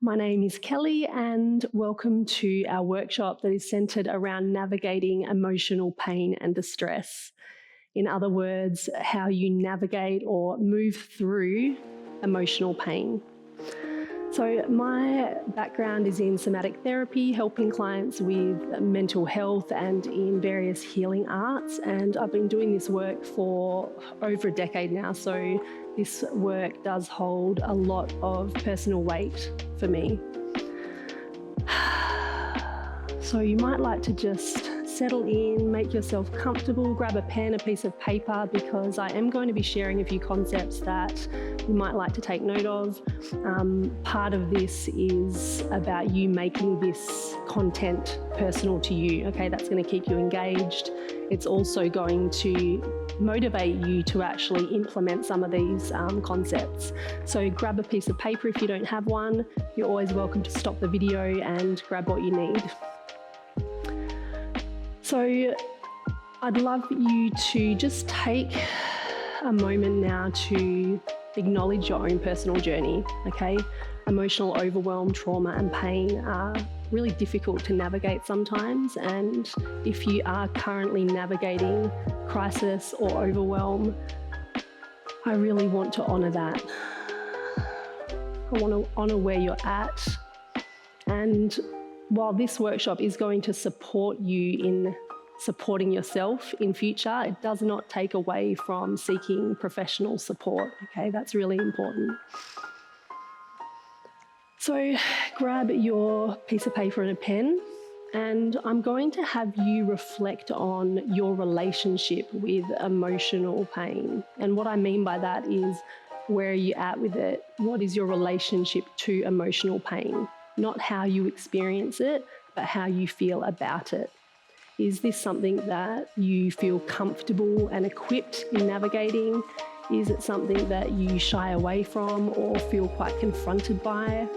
My name is Kelly and welcome to our workshop that is centred around navigating emotional pain and distress. In other words, how you navigate or move through emotional pain. So my background is in somatic therapy, helping clients with mental health and in various healing arts. And I've been doing this work for over a decade now. So this work does hold a lot of personal weight for me. So you might like to just settle in, make yourself comfortable, grab a pen, a piece of paper, because I am going to be sharing a few concepts that you might like to take note of. Part of this is about you making this content personal to you. Okay, that's going to keep you engaged. It's also going to motivate you to actually implement some of these concepts. So grab a piece of paper if you don't have one. You're always welcome to stop the video and grab what you need. So I'd love you to just take a moment now to acknowledge your own personal journey, okay? Emotional overwhelm, trauma and pain are really difficult to navigate sometimes, and if you are currently navigating crisis or overwhelm, I really want to honour that. I want to honour where you're at, and while this workshop is going to support you in supporting yourself in future, it does not take away from seeking professional support, okay? That's really important. So grab your piece of paper and a pen, and I'm going to have you reflect on your relationship with emotional pain. And what I mean by that is, where are you at with it? What is your relationship to emotional pain? Not how you experience it, but how you feel about it. Is this something that you feel comfortable and equipped in navigating? Is it something that you shy away from or feel quite confronted by?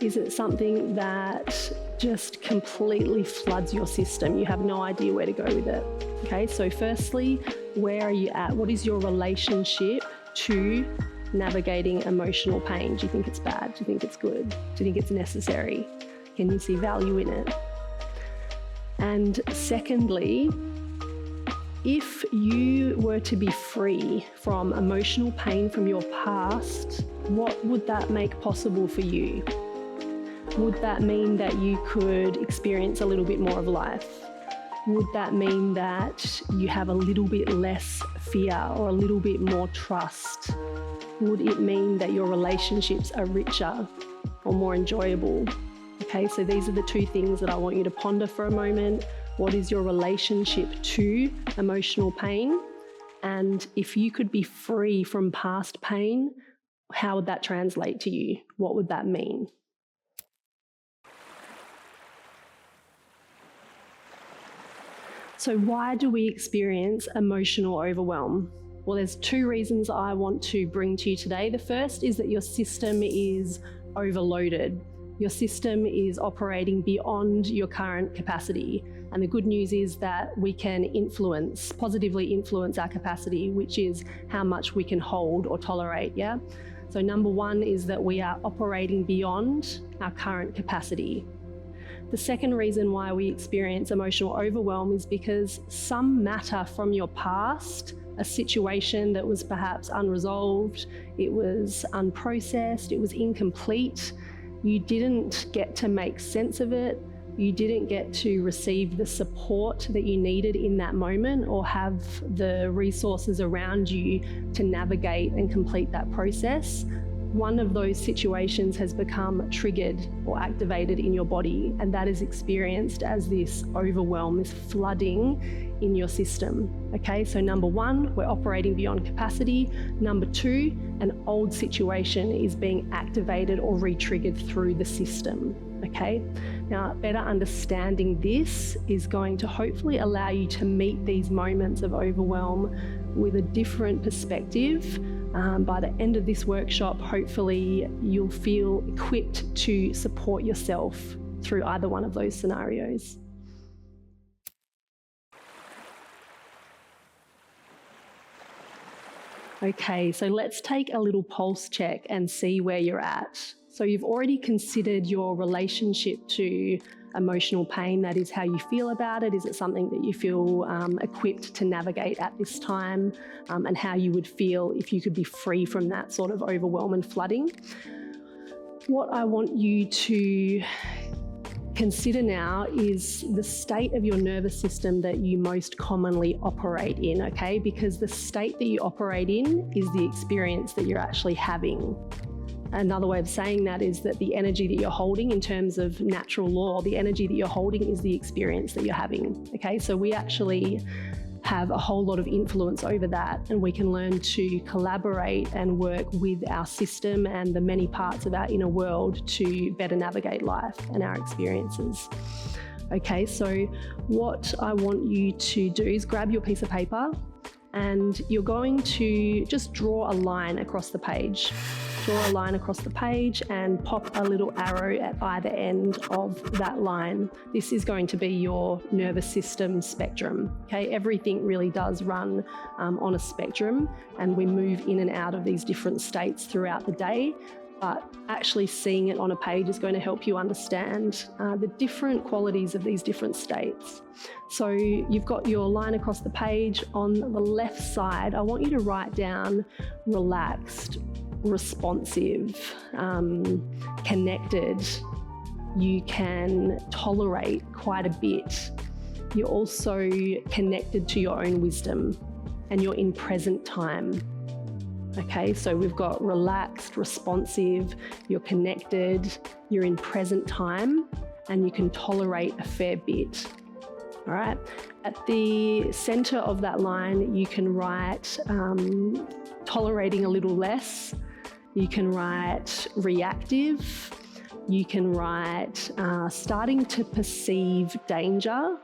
Is it something that just completely floods your system? You have no idea where to go with it. Okay, so firstly, where are you at? What is your relationship to navigating emotional pain? Do you think it's bad? Do you think it's good? Do you think it's necessary? Can you see value in it? And secondly, if you were to be free from emotional pain from your past, what would that make possible for you? Would that mean that you could experience a little bit more of life? Would that mean that you have a little bit less fear or a little bit more trust? Would it mean that your relationships are richer or more enjoyable? Okay, so these are the two things that I want you to ponder for a moment. What is your relationship to emotional pain? And if you could be free from past pain, how would that translate to you? What would that mean? So why do we experience emotional overwhelm? Well, there's two reasons I want to bring to you today. The first is that your system is overloaded. Your system is operating beyond your current capacity. And the good news is that we can positively influence our capacity, which is how much we can hold or tolerate, yeah? So number one is that we are operating beyond our current capacity. The second reason why we experience emotional overwhelm is because some matter from your past, a situation that was perhaps unresolved, it was unprocessed, it was incomplete, you didn't get to make sense of it, you didn't get to receive the support that you needed in that moment or have the resources around you to navigate and complete that process. One of those situations has become triggered or activated in your body, and that is experienced as this overwhelm, this flooding in your system. Okay, so number one, we're operating beyond capacity. Number two, an old situation is being activated or re-triggered through the system. Okay, now better understanding this is going to hopefully allow you to meet these moments of overwhelm with a different perspective, By the end of this workshop, hopefully you'll feel equipped to support yourself through either one of those scenarios. Okay, so let's take a little pulse check and see where you're at. So you've already considered your relationship to emotional pain. That is how you feel about it. Is it something that you feel equipped to navigate at this time, and how you would feel if you could be free from that sort of overwhelm and flooding? What I want you to consider now is the state of your nervous system that you most commonly operate in, okay? Because the state that you operate in is the experience that you're actually having. Another way of saying that is that the energy that you're holding, in terms of natural law, the energy that you're holding is the experience that you're having, okay? So we actually have a whole lot of influence over that, and we can learn to collaborate and work with our system and the many parts of our inner world to better navigate life and our experiences. Okay, so what I want you to do is grab your piece of paper and you're going to just draw a line across the page. Draw a line across the page and pop a little arrow at either end of that line. This is going to be your nervous system spectrum. Okay, everything really does run on a spectrum, and we move in and out of these different states throughout the day. But actually seeing it on a page is going to help you understand the different qualities of these different states. So you've got your line across the page. On the left side, I want you to write down relaxed, responsive, connected. You can tolerate quite a bit. You're also connected to your own wisdom, and you're in present time. Okay, so we've got relaxed, responsive, you're connected, you're in present time, and you can tolerate a fair bit. All right, at the center of that line, you can write tolerating a little less. You can write reactive. You can write starting to perceive danger.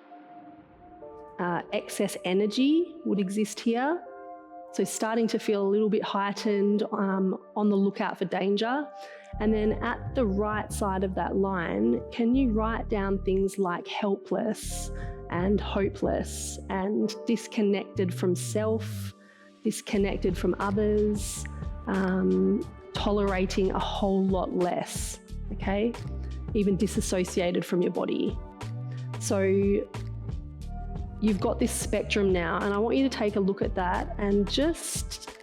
Excess energy would exist here. So starting to feel a little bit heightened, on the lookout for danger. And then at the right side of that line, can you write down things like helpless and hopeless and disconnected from self, disconnected from others, tolerating a whole lot less, okay? Even disassociated from your body. So you've got this spectrum now, and I want you to take a look at that and just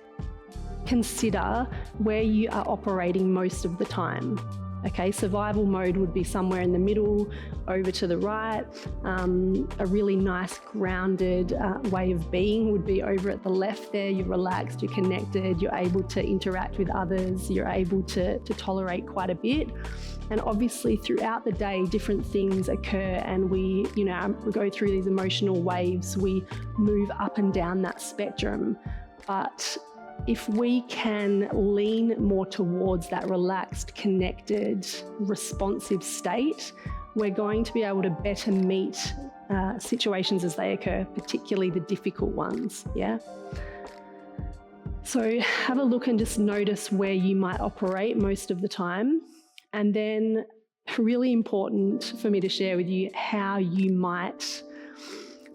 consider where you are operating most of the time. Okay, survival mode would be somewhere in the middle, over to the right. A really nice grounded way of being would be over at the left there. You're relaxed, you're connected, you're able to interact with others, you're able to tolerate quite a bit. And obviously throughout the day, different things occur, and we go through these emotional waves. We move up and down that spectrum. But if we can lean more towards that relaxed, connected, responsive state, we're going to be able to better meet situations as they occur, particularly the difficult ones, yeah? So have a look and just notice where you might operate most of the time. And then really important for me to share with you how you might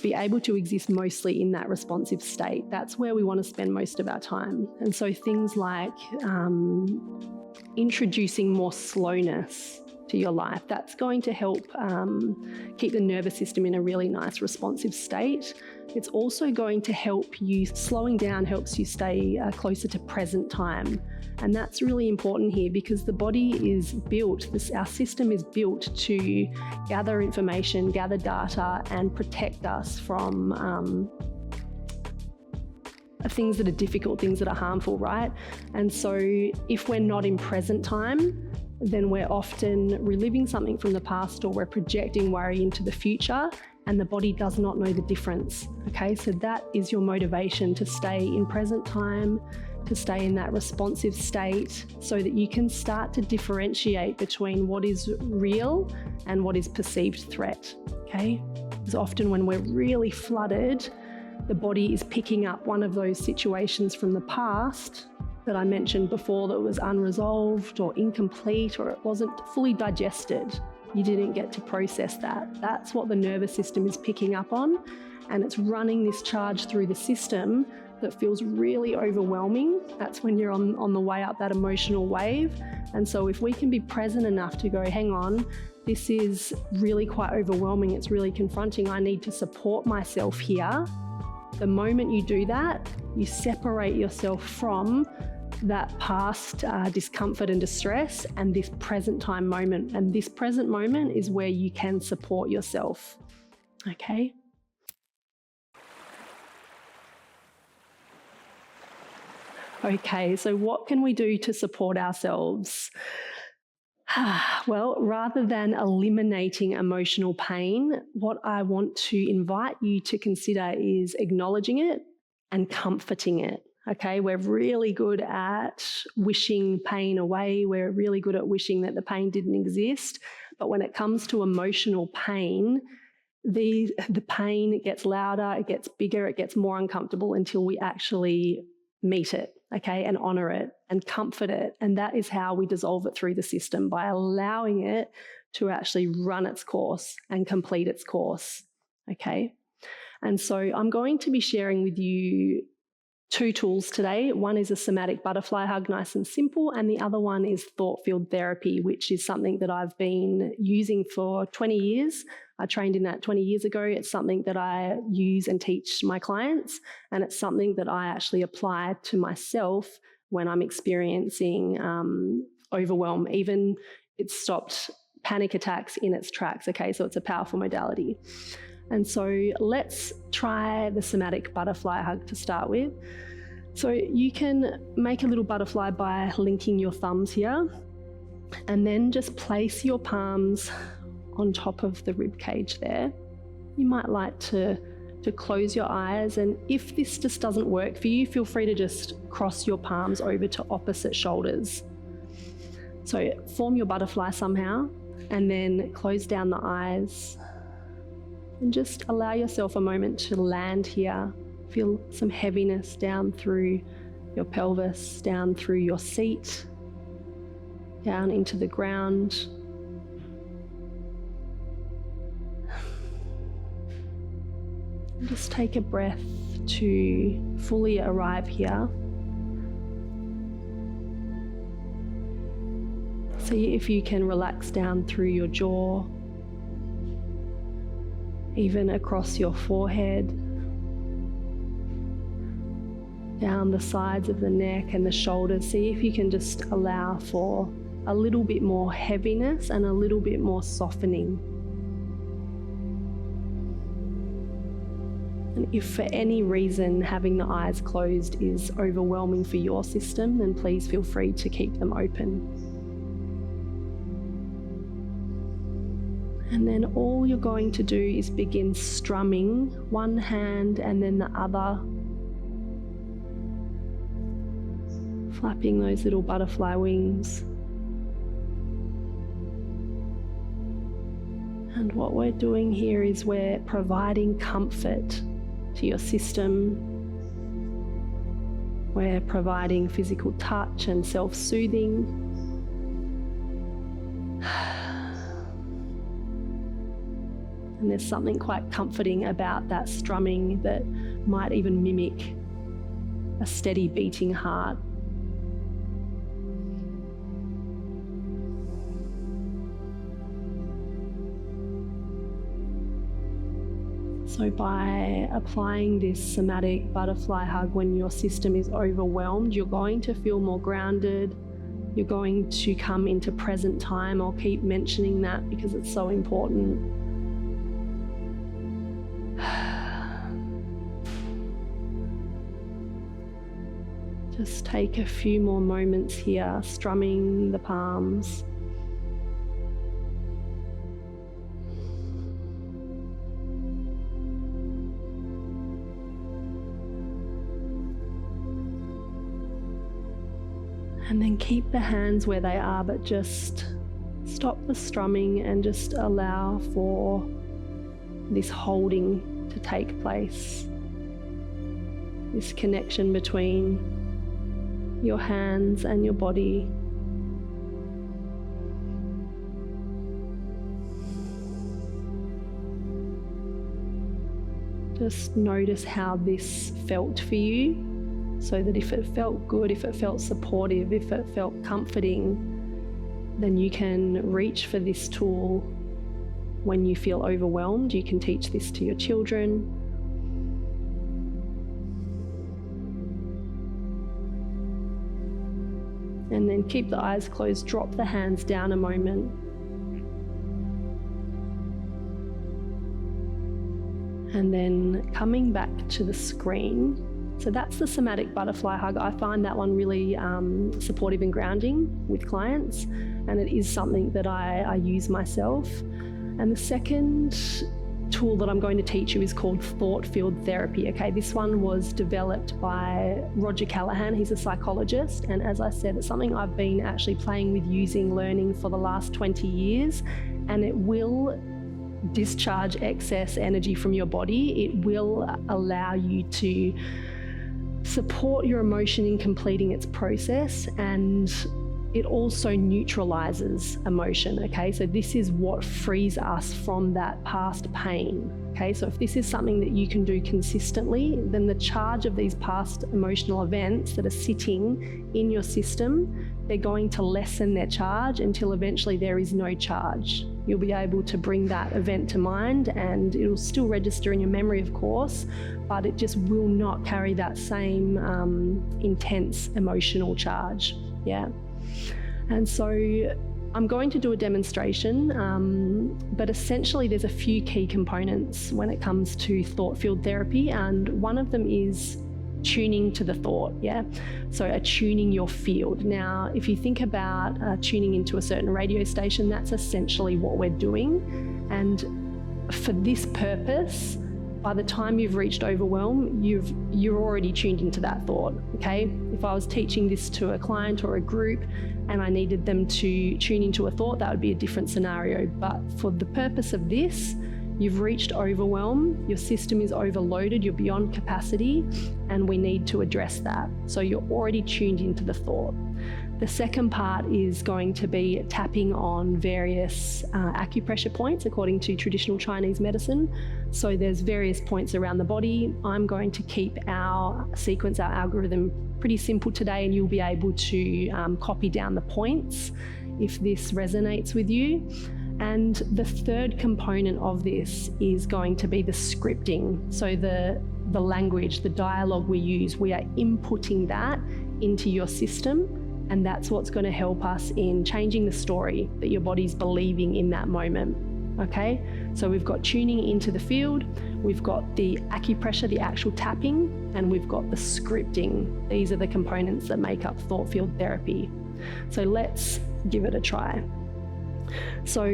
be able to exist mostly in that responsive state. That's where we want to spend most of our time. And so things like introducing more slowness to your life, that's going to help keep the nervous system in a really nice responsive state. It's also going to help you, slowing down helps you stay closer to present time. And that's really important here because the body is built, our system is built to gather information, gather data, and protect us from things that are difficult, things that are harmful, right? And so if we're not in present time, then we're often reliving something from the past, or we're projecting worry into the future, and the body does not know the difference. Okay, so that is your motivation to stay in present time, to stay in that responsive state, so that you can start to differentiate between what is real and what is perceived threat. Okay, because often when we're really flooded, the body is picking up one of those situations from the past that I mentioned before that was unresolved or incomplete, or it wasn't fully digested. You didn't get to process that. That's what the nervous system is picking up on, and it's running this charge through the system that feels really overwhelming. That's when you're on the way up that emotional wave. And so if we can be present enough to go, hang on, this is really quite overwhelming, it's really confronting, I need to support myself here. The moment you do that, you separate yourself from that past discomfort and distress and this present time moment. And this present moment is where you can support yourself. Okay? Okay, so what can we do to support ourselves? Well, rather than eliminating emotional pain, what I want to invite you to consider is acknowledging it and comforting it. Okay, we're really good at wishing pain away. We're really good at wishing that the pain didn't exist. But when it comes to emotional pain, the pain gets louder, it gets bigger, it gets more uncomfortable until we actually meet it, okay, and honour it and comfort it. And that is how we dissolve it through the system, by allowing it to actually run its course and complete its course, okay? And so I'm going to be sharing with you 2 tools today. One is a somatic butterfly hug, nice and simple, and the other one is thought-field therapy, which is something that I've been using for 20 years. I trained in that 20 years ago. It's something that I use and teach my clients, and it's something that I actually apply to myself when I'm experiencing overwhelm. Even it's stopped panic attacks in its tracks, okay? So it's a powerful modality. And so let's try the somatic butterfly hug to start with. So you can make a little butterfly by linking your thumbs here, and then just place your palms on top of the rib cage there. You might like to close your eyes, and if this just doesn't work for you, feel free to just cross your palms over to opposite shoulders. So form your butterfly somehow, and then close down the eyes. And just allow yourself a moment to land here. Feel some heaviness down through your pelvis, down through your seat, down into the ground. And just take a breath to fully arrive here. See if you can relax down through your jaw, even across your forehead, down the sides of the neck and the shoulders. See if you can just allow for a little bit more heaviness and a little bit more softening. And if for any reason having the eyes closed is overwhelming for your system, then please feel free to keep them open. And then all you're going to do is begin strumming one hand and then the other, flapping those little butterfly wings. And what we're doing here is we're providing comfort to your system. We're providing physical touch and self-soothing. And there's something quite comforting about that strumming that might even mimic a steady beating heart. So by applying this somatic butterfly hug when your system is overwhelmed, you're going to feel more grounded. You're going to come into present time. I'll keep mentioning that because it's so important. Just take a few more moments here, strumming the palms. And then keep the hands where they are, but just stop the strumming and just allow for this holding to take place. This connection between your hands and your body. Just notice how this felt for you, so that if it felt good, if it felt supportive, if it felt comforting, then you can reach for this tool when you feel overwhelmed. You can teach this to your children. And then keep the eyes closed, drop the hands down a moment. And then coming back to the screen. So that's the somatic butterfly hug. I find that one really supportive and grounding with clients, and it is something that I use myself. And the second tool that I'm going to teach you is called thought field therapy. Okay, this one was developed by Roger Callahan. He's a psychologist, and as I said, it's something I've been actually playing with, using, learning for the last 20 years, and it will discharge excess energy from your body. It will allow you to support your emotion in completing its process, and it also neutralizes emotion. Okay, so this is what frees us from that past pain. Okay, so if this is something that you can do consistently, then the charge of these past emotional events that are sitting in your system, they're going to lessen their charge until eventually there is no charge. You'll be able to bring that event to mind, and it'll still register in your memory, of course, but it just will not carry that same intense emotional charge. Yeah. And so I'm going to do a demonstration, but essentially there's a few key components when it comes to thought field therapy, and one of them is tuning to the thought. Yeah, so attuning your field. Now, if you think about tuning into a certain radio station, that's essentially what we're doing. And for this purpose, by the time you've reached overwhelm, you're already tuned into that thought. Okay, if I was teaching this to a client or a group and I needed them to tune into a thought, that would be a different scenario. But for the purpose of this, you've reached overwhelm, your system is overloaded, you're beyond capacity, and we need to address that. So you're already tuned into the thought. The second part is going to be tapping on various acupressure points according to traditional Chinese medicine. So there's various points around the body. I'm going to keep our sequence, our algorithm, pretty simple today, and you'll be able to copy down the points if this resonates with you. And the third component of this is going to be the scripting. So the language, the dialogue we use, we are inputting that into your system, and that's what's going to help us in changing the story that your body's believing in that moment. Okay, so we've got tuning into the field, we've got the acupressure, the actual tapping, and we've got the scripting. These are the components that make up thought field therapy. So let's give it a try. So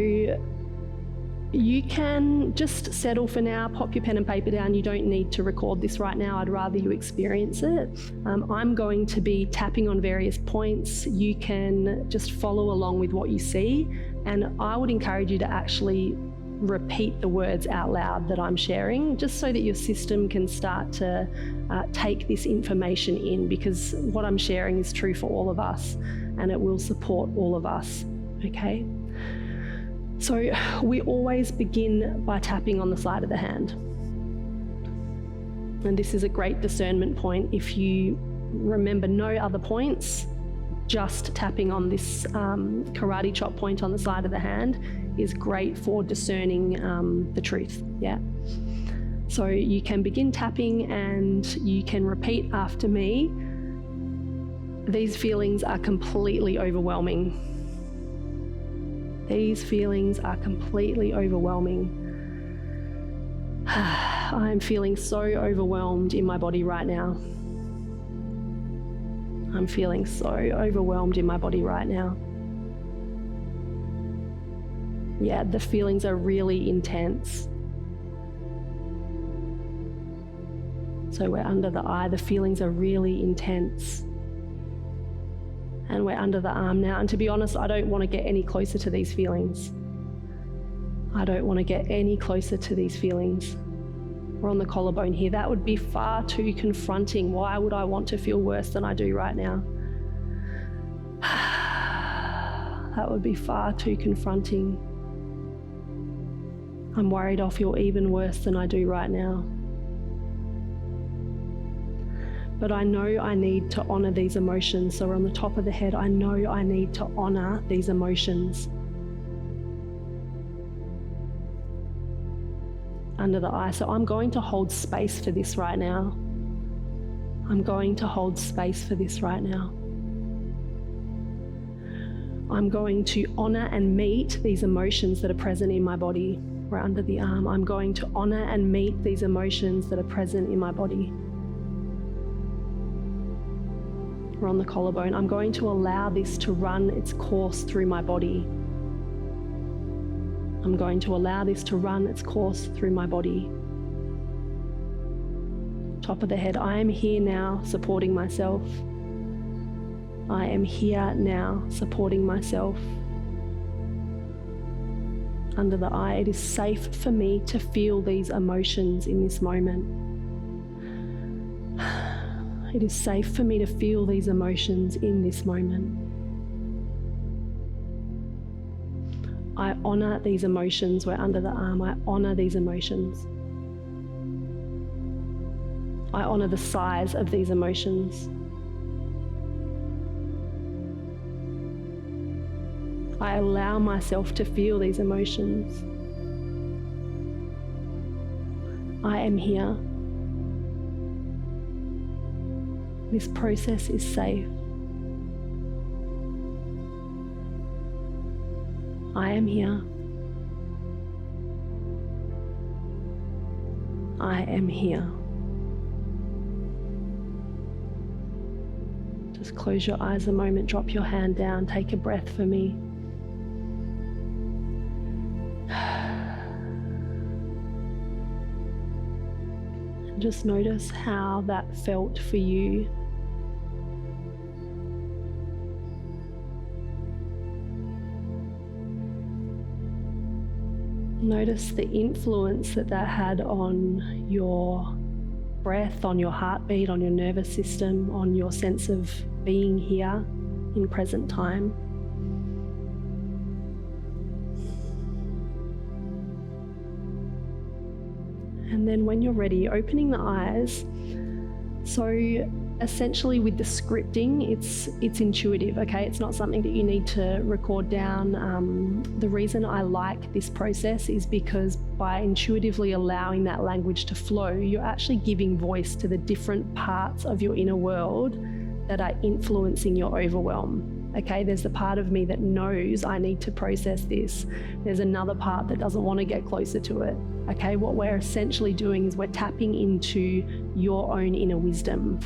you can just settle for now, pop your pen and paper down. You don't need to record this right now. I'd rather you experience it. I'm going to be tapping on various points. You can just follow along with what you see, and I would encourage you to actually repeat the words out loud that I'm sharing, just so that your system can start to take this information in, because what I'm sharing is true for all of us and it will support all of us. Okay? So we always begin by tapping on the side of the hand. And this is a great discernment point. If you remember no other points, just tapping on this karate chop point on the side of the hand is great for discerning the truth. Yeah. So you can begin tapping and you can repeat after me. These feelings are completely overwhelming. These feelings are completely overwhelming. I'm feeling so overwhelmed in my body right now. I'm feeling so overwhelmed in my body right now. Yeah, the feelings are really intense. So we're under the eye, the feelings are really intense. And we're under the arm now. And to be honest, I don't want to get any closer to these feelings. I don't want to get any closer to these feelings. We're on the collarbone here. That would be far too confronting. Why would I want to feel worse than I do right now? that would be far too confronting. I'm worried I'll feel even worse than I do right now. But I know I need to honour these emotions. So we're on the top of the head. I know I need to honour these emotions. Under the eye. So I'm going to hold space for this right now. I'm going to hold space for this right now. I'm going to honour and meet these emotions that are present in my body. We're under the arm. I'm going to honour and meet these emotions that are present in my body. We're on the collarbone. I'm going to allow this to run its course through my body. I'm going to allow this to run its course through my body. Top of the head. I am here now supporting myself. I am here now supporting myself. Under the eye. It is safe for me to feel these emotions in this moment. It is safe for me to feel these emotions in this moment. I honour these emotions. We're under the arm. I honour these emotions. I honour the size of these emotions. I allow myself to feel these emotions. I am here. This process is safe. I am here. I am here. Just close your eyes a moment, drop your hand down, take a breath for me. And just notice how that felt for you. Notice the influence that had on your breath, on your heartbeat, on your nervous system, on your sense of being here in present time. And then when you're ready, opening the eyes. So essentially with the scripting, it's intuitive, okay? It's not something that you need to record down. The reason I like this process is because by intuitively allowing that language to flow, you're actually giving voice to the different parts of your inner world that are influencing your overwhelm. Okay, there's the part of me that knows I need to process this. There's another part that doesn't want to get closer to it. Okay, what we're essentially doing is we're tapping into your own inner wisdom,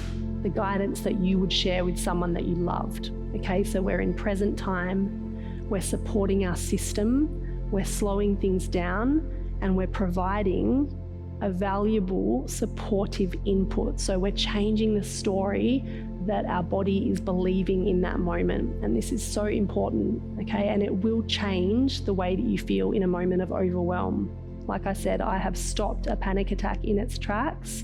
the guidance that you would share with someone that you loved. Okay, so we're in present time, we're supporting our system, we're slowing things down, and we're providing a valuable supportive input. So we're changing the story that our body is believing in that moment. And this is so important, okay? And it will change the way that you feel in a moment of overwhelm. Like I said, I have stopped a panic attack in its tracks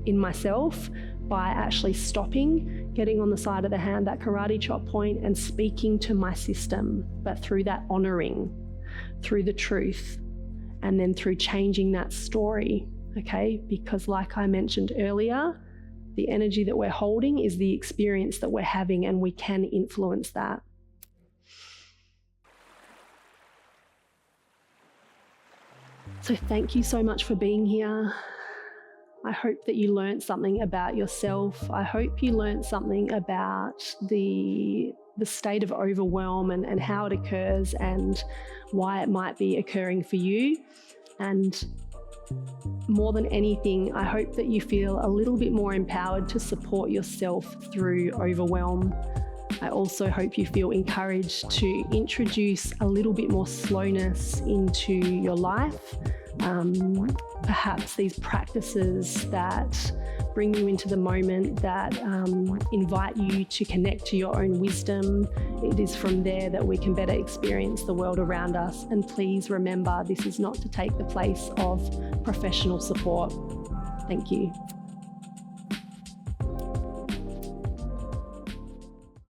in myself by actually stopping, getting on the side of the hand, that karate chop point, and speaking to my system, but through that honoring, through the truth, and then through changing that story, okay? Because like I mentioned earlier, the energy that we're holding is the experience that we're having, and we can influence that. So thank you so much for being here. I hope that you learned something about yourself. I hope you learned something about the state of overwhelm and how it occurs and why it might be occurring for you. And more than anything, I hope that you feel a little bit more empowered to support yourself through overwhelm. I also hope you feel encouraged to introduce a little bit more slowness into your life. Perhaps these practices that bring you into the moment, that invite you to connect to your own wisdom. It is from there that we can better experience the world around us. And please remember, this is not to take the place of professional support. Thank you.